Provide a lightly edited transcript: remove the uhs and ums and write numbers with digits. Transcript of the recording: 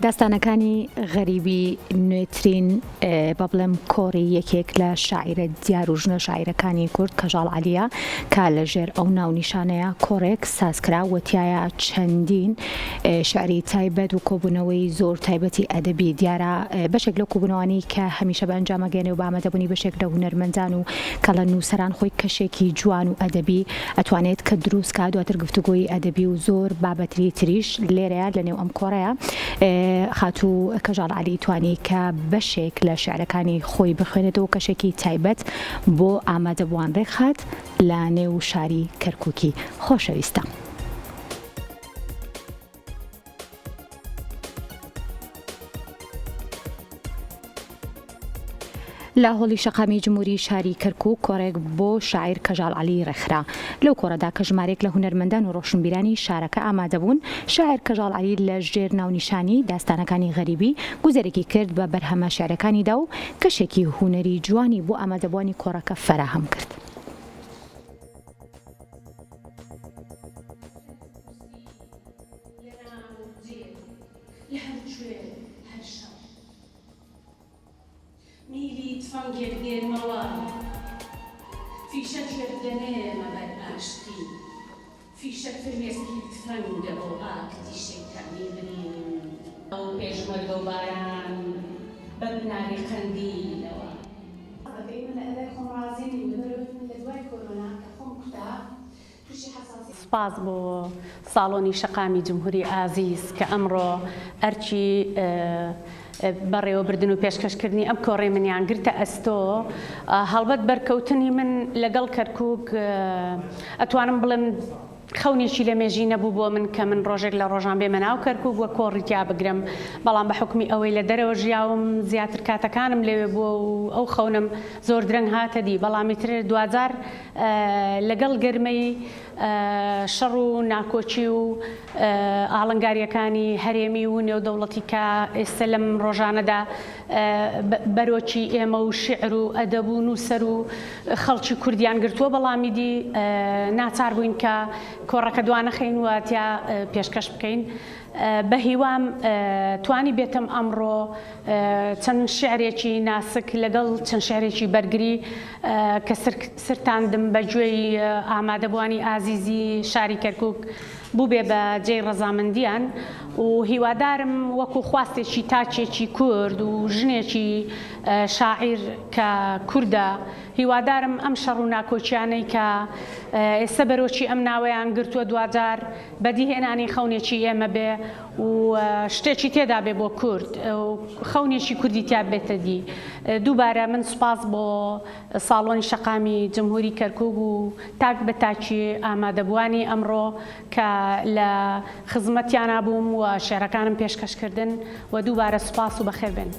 داستانەکانی غەریبی نوێترین بە بڵێم کۆڕی یەکێک لە شاعیرە دیار و ژنە شاعیرەکانی کورد کەژاڵ عەلیە کە لەژێر ئەو ناونیشانەیە کۆڕێک سازکرا وەتیایە چەندین شعری تایبەت و کۆبوونەوەی زۆر تایبەتی ئەدەبی دیارە بەشێک لەو کۆبوونەوەانی کە هەمیشە بە ئەنجامەگەێنێ و بە ئامادەبوونی بەشێک لە هونەرمەندان و کە لە نووسەران خۆی کەشێکی جوان و ئەدەبی ئەتوانێت کە دروست کا دواتر گفتوگۆی ئەدەبی و زۆر بابەتری تریش لێرەیە لەنێو ئەم کۆڕەیە خاتوو کەژاڵ عەلی توانی کە بەشێک لە شعرەکانی خۆی بخوێنێتەوە کەشێکی تایبەت بۆ ئامادەبووان ڕێکخات لە نێو شاری کەرکووکی خۆشەویستە. لە هۆڵی شەقامی جمهوری شاری کەرکووک کۆڕێک بۆ شاعیر کەژاڵ عەلی ڕێکخرا. لەو کۆڕەدا کە ژمارەیەک لە هونەرمەندان و ڕۆشنبیرانی شارەکە ئامادەبوون، شاعیر کەژاڵ عەلی لە ژێر ناونیشانی داستانەکانی غەریبی گوزەرێکی کرد بە بەرهەمە شعرەکانیدا و کەشێکی هونەری جوانی بۆ ئامادەبوانی کۆڕەکە فەراهەم کرد. میلی تفنگێک دێنمەوە فیشەکێک دەنێمە بەر ئاشتی فیشە فرمێسکی تفەنگە بۆ ئاکتی شەیتانی بنین ئەو پێشمەرگە و باران بە بناری قەندیلەوە سپاس بۆ ساڵۆنی شەقامی جمهوری ئازیز کە ئەمڕۆ ئەرچی بەڕێوەبردن و پێشکەشکردنی ئەم کۆڕێ منیان گرتە ئەستۆ هەڵبەت بەرکەوتنی من لەگەڵ کەرکووک ئەتوانم بڵێم خەونێکی لە مێژی نەبوو بۆ من کە من ڕۆژێک لە ڕۆژان بێمە ناو کەرکووک وە کۆڕیتیا بگرم، بەڵام بە حکمی ئەوەی لە دەرەوە ژیاوم زیاتر کاتەکانم لێوێ بووە و ئەو خەونم زۆر درەنگ هاتە دی، بەڵامی تر دوجار لەگەڵ گەرمەی شەڕ و ناکۆچی و ئاڵنگاریەکانی هەرێمی و نێودەوڵەتی کە ئێستا لەم ڕۆژانەدا بەرۆکی ئێمە و شعر و ئەدەب و نووسەر و خەڵکی کوردیان گرتووە، بەڵامی دی ناچار بووین کە کۆڕەکە دوانەخەین واتیا پێشکەش بکەین. بە هیوام توانی بێتم ئەمڕۆ چەند شعرێکی ناسک لەگەڵ چەند شعرێکی بەرگری کە سرتاندم بە گوێی ئامادەبوانی ئازیزی شاری کەرکووک بوو بێ بە جێی ڕەزامەندیان و هیوادارم وەکو خواستێکی تاچێکی کورد و ژنێکی شاعیر کە کووردە، هیوادارم ئەم شەڕ و ناکۆچیانەی کە ئێستا بەرۆکی ئەم ناوەیان گرتووە دوجار بەدیهێنانی خەونێکی ئێمە بێ و شتێکی تێدا بێ بۆ کورد و خەونێکی کوردی تیا بێتە دی. دووبارە من سوپاس بۆ ساڵۆنی شەقامی جمهوری کەرکووک و تاک بە تاکی ئامادەبوانی ئەمڕۆ کە لە خزمەتیانە بووم و شێعرەکانم پێشکەشکردن و دووبارە سوپاس و بەخێر بێن.